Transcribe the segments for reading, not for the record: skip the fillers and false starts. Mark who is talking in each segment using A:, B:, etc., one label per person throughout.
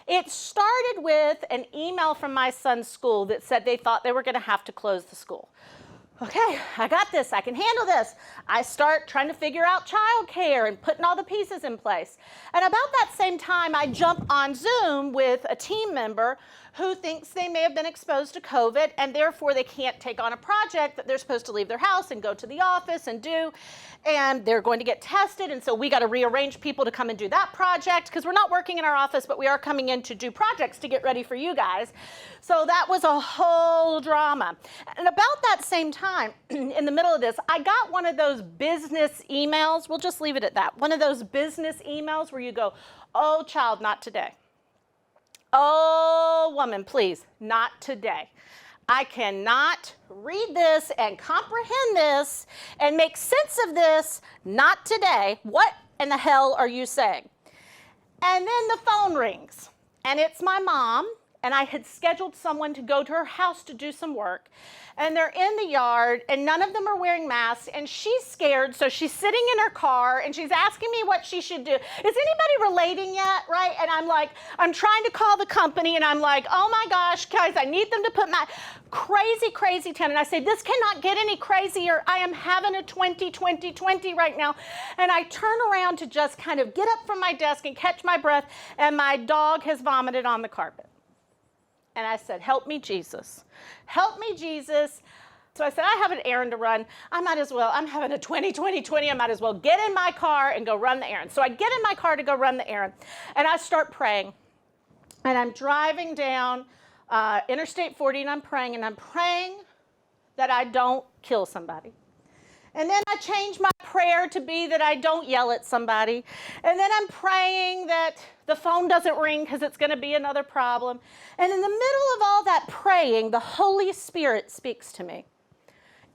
A: It started with an email from my son's school that said they thought they were going to have to close the school. Okay, I got this, I can handle this. I start trying to figure out childcare and putting all the pieces in place. And about that same time, I jump on Zoom with a team member who thinks they may have been exposed to COVID and therefore they can't take on a project that they're supposed to leave their house and go to the office and do, and they're going to get tested, and so we got to rearrange people to come and do that project because we're not working in our office, but we are coming in to do projects to get ready for you guys. So that was a whole drama. And about that same time, in the middle of this, I got one of those business emails. We'll just leave it at that. One of those business emails where you go, oh, child, not today. Oh, woman, please, not today. I cannot read this and comprehend this and make sense of this, not today. What in the hell are you saying? And then the phone rings, and it's my mom, and I had scheduled someone to go to her house to do some work, and they're in the yard, and none of them are wearing masks, and she's scared, so she's sitting in her car, and she's asking me what she should do. Is anybody relating yet, right? And I'm like, I'm trying to call the company, and I'm like, oh my gosh, guys, I need them to put my crazy, crazy town. And I say, this cannot get any crazier. I am having a 20-20-20 right now. And I turn around to just kind of get up from my desk and catch my breath, and my dog has vomited on the carpet. And I said, help me, Jesus. Help me, Jesus. So I said, I have an errand to run. I might as well, I'm having a 20-20-20. I might as well get in my car and go run the errand. So I get in my car to go run the errand. And I start praying. And I'm driving down Interstate 40, and I'm praying that I don't kill somebody. And then I change my prayer to be that I don't yell at somebody. And then I'm praying that the phone doesn't ring because it's going to be another problem. And in the middle of all that praying, the Holy Spirit speaks to me.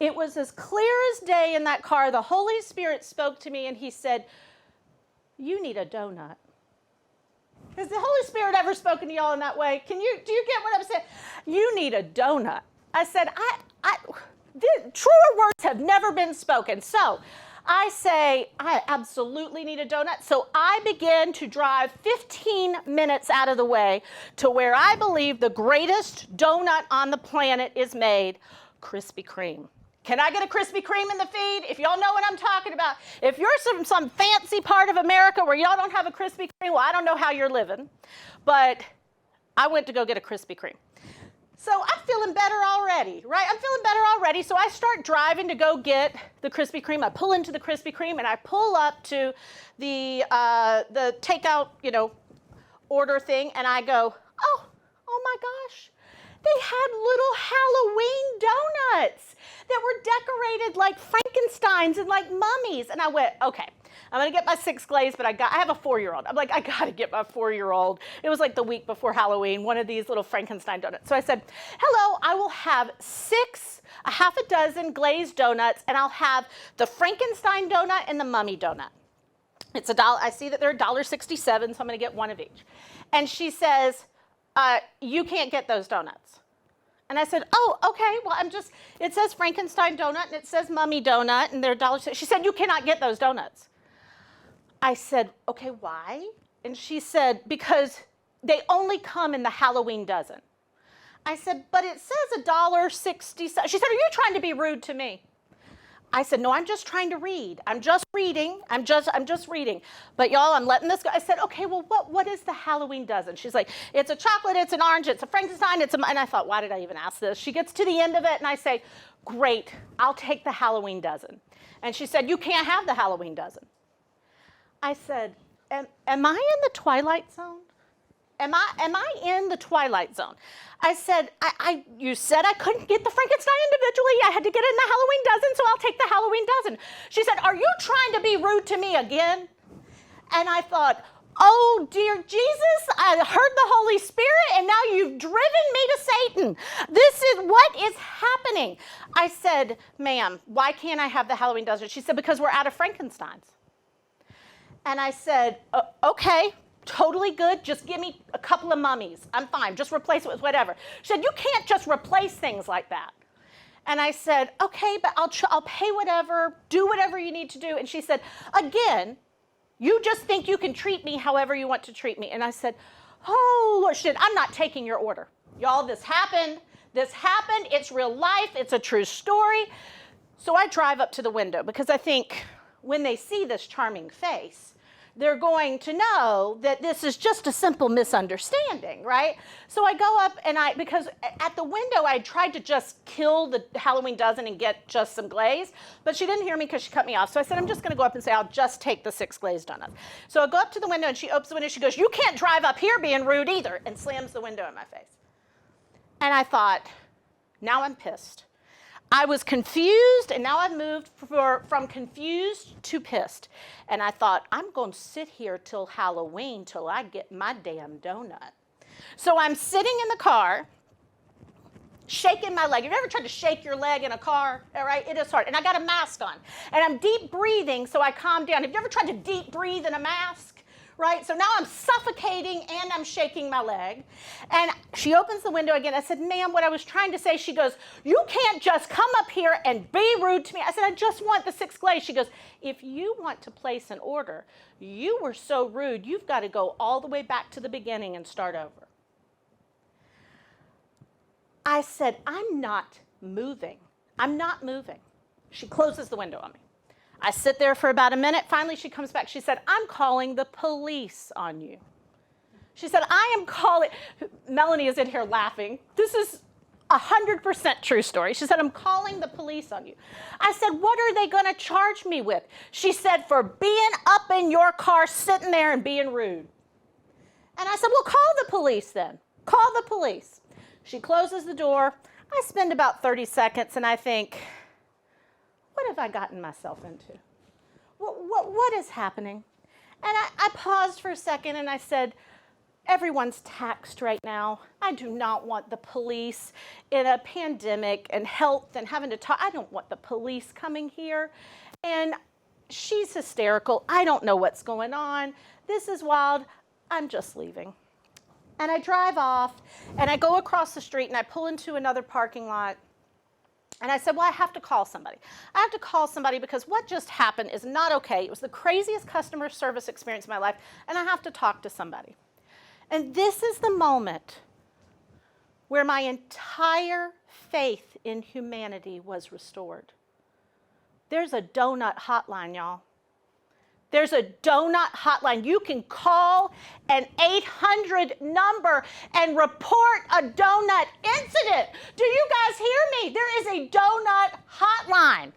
A: It was as clear as day in that car. The Holy Spirit spoke to me, and he said, you need a donut. Has the Holy Spirit ever spoken to y'all in that way? Do you get what I'm saying? You need a donut. I said, truer words have never been spoken. So I say, I absolutely need a donut. So I begin to drive 15 minutes out of the way to where I believe the greatest donut on the planet is made, Krispy Kreme. Can I get a Krispy Kreme in the feed? If y'all know what I'm talking about. If you're from some fancy part of America where y'all don't have a Krispy Kreme, well, I don't know how you're living. But I went to go get a Krispy Kreme. So I'm feeling better already, right? I'm feeling better already. So I start driving to go get the Krispy Kreme. I pull into the Krispy Kreme, and I pull up to the takeout, order thing, and I go, oh my gosh. They had little Halloween donuts that were decorated like Frankensteins and like mummies. And I went, okay, I'm going to get my 6 glaze, but I have a 4-year-old. I'm like, I got to get my 4-year-old. It was like the week before Halloween, one of these little Frankenstein donuts. So I said, hello, I will have 6, a half a dozen glazed donuts, and I'll have the Frankenstein donut and the mummy donut. It's $1. I see that they're $1.67, so I'm going to get one of each. And she says, you can't get those donuts. And I said, oh, okay, well, it says Frankenstein donut, and it says mummy donut, and they're $1.60. She said, you cannot get those donuts. I said, okay, why? And she said, because they only come in the Halloween dozen. I said, but it says $1.60. She said, are you trying to be rude to me? I said, no, I'm just trying to read. I'm just reading. I'm just reading. But y'all, I'm letting this go. I said, okay, well, what is the Halloween dozen? She's like, it's a chocolate, it's an orange, it's a Frankenstein, and I thought, why did I even ask this? She gets to the end of it, and I say, great, I'll take the Halloween dozen. And she said, you can't have the Halloween dozen. I said, am I in the Twilight Zone? Am I in the Twilight Zone? I said, you said I couldn't get the Frankenstein individually. I had to get it in the Halloween dozen, so I'll take the Halloween dozen. She said, are you trying to be rude to me again? And I thought, oh, dear Jesus, I heard the Holy Spirit, and now you've driven me to Satan. This is what is happening. I said, ma'am, why can't I have the Halloween dozen? She said, because we're out of Frankensteins. And I said, okay. Totally good. Just give me a couple of mummies. I'm fine. Just replace it with whatever. She said, you can't just replace things like that. And I said, okay, but I'll pay whatever, do whatever you need to do. And she said, again, you just think you can treat me however you want to treat me. And I said, Oh, Lord, she said, I'm not taking your order. Y'all, this happened. It's real life. It's a true story. So I drive up to the window because I think when they see this charming face, they're going to know that this is just a simple misunderstanding, right? So I go up and because at the window I tried to just kill the Halloween dozen and get just some glaze, but she didn't hear me because she cut me off. So I said, I'm just gonna go up and say, I'll just take the 6 glazed donuts. So I go up to the window and she opens the window, she goes, you can't drive up here being rude either, and slams the window in my face. And I thought, now I'm pissed. I was confused, and now I've moved from confused to pissed. And I thought, I'm going to sit here till Halloween till I get my damn donut. So I'm sitting in the car, shaking my leg. Have you ever tried to shake your leg in a car? All right, it is hard. And I got a mask on. And I'm deep breathing, so I calm down. Have you ever tried to deep breathe in a mask? Right? So now I'm suffocating and I'm shaking my leg. And she opens the window again. I said, ma'am, what I was trying to say, she goes, you can't just come up here and be rude to me. I said, I just want the 6 glaze. She goes, if you want to place an order, you were so rude, you've got to go all the way back to the beginning and start over. I said, I'm not moving. I'm not moving. She closes the window on me. I sit there for about a minute. Finally, she comes back. She said, I'm calling the police on you. She said, I am calling. Melanie is in here laughing. This is 100% true story. She said, I'm calling the police on you. I said, what are they going to charge me with? She said, for being up in your car, sitting there and being rude. And I said, well, call the police then. Call the police. She closes the door. I spend about 30 seconds and I think, what have I gotten myself into? What is happening? And I paused for a second and I said, everyone's taxed right now. I do not want the police in a pandemic and health and having to talk. I don't want the police coming here. And she's hysterical. I don't know what's going on. This is wild. I'm just leaving. And I drive off and I go across the street and I pull into another parking lot. And I said, well, I have to call somebody. I have to call somebody because what just happened is not okay. It was the craziest customer service experience of my life, and I have to talk to somebody. And this is the moment where my entire faith in humanity was restored. There's a donut hotline, y'all. There's a donut hotline. You can call an 800 number and report a donut incident. Do you guys hear me? There is a donut hotline.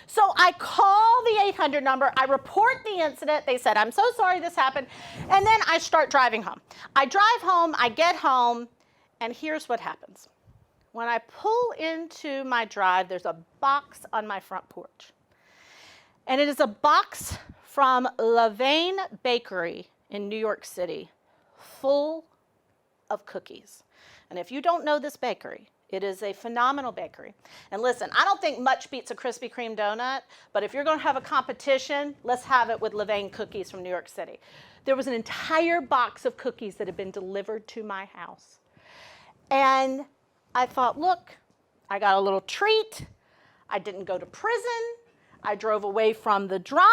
A: So I call the 800 number. I report the incident. They said, I'm so sorry this happened. And then I start driving home. I drive home. I get home. And here's what happens. When I pull into my drive, there's a box on my front porch. And it is a box from Levain Bakery in New York City, full of cookies. And if you don't know this bakery, it is a phenomenal bakery. And listen, I don't think much beats a Krispy Kreme donut, but if you're going to have a competition, let's have it with Levain cookies from New York City. There was an entire box of cookies that had been delivered to my house. And I thought, look, I got a little treat. I didn't go to prison. I drove away from the drama.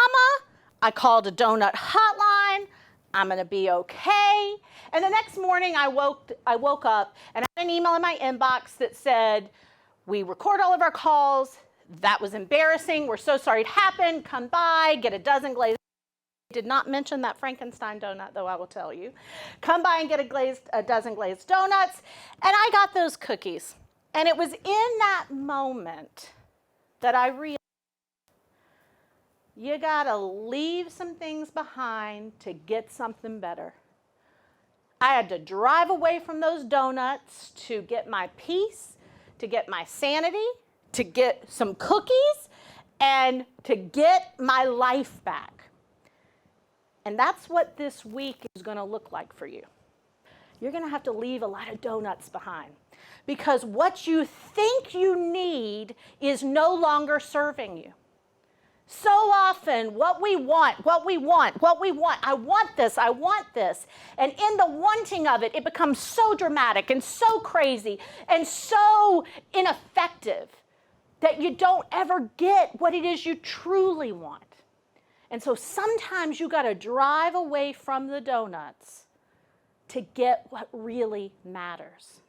A: I called a donut hotline. I'm going to be okay. And the next morning, I woke up and I had an email in my inbox that said, we record all of our calls. That was embarrassing. We're so sorry it happened. Come by, get a dozen glazed. I did not mention that Frankenstein donut, though, I will tell you. Come by and get a dozen glazed donuts. And I got those cookies. And it was in that moment that I realized, you gotta leave some things behind to get something better. I had to drive away from those donuts to get my peace, to get my sanity, to get some cookies, and to get my life back. And that's what this week is gonna look like for you. You're gonna have to leave a lot of donuts behind because what you think you need is no longer serving you. So often, what we want, I want this. And in the wanting of it, it becomes so dramatic and so crazy and so ineffective that you don't ever get what it is you truly want. And so sometimes you got to drive away from the donuts to get what really matters.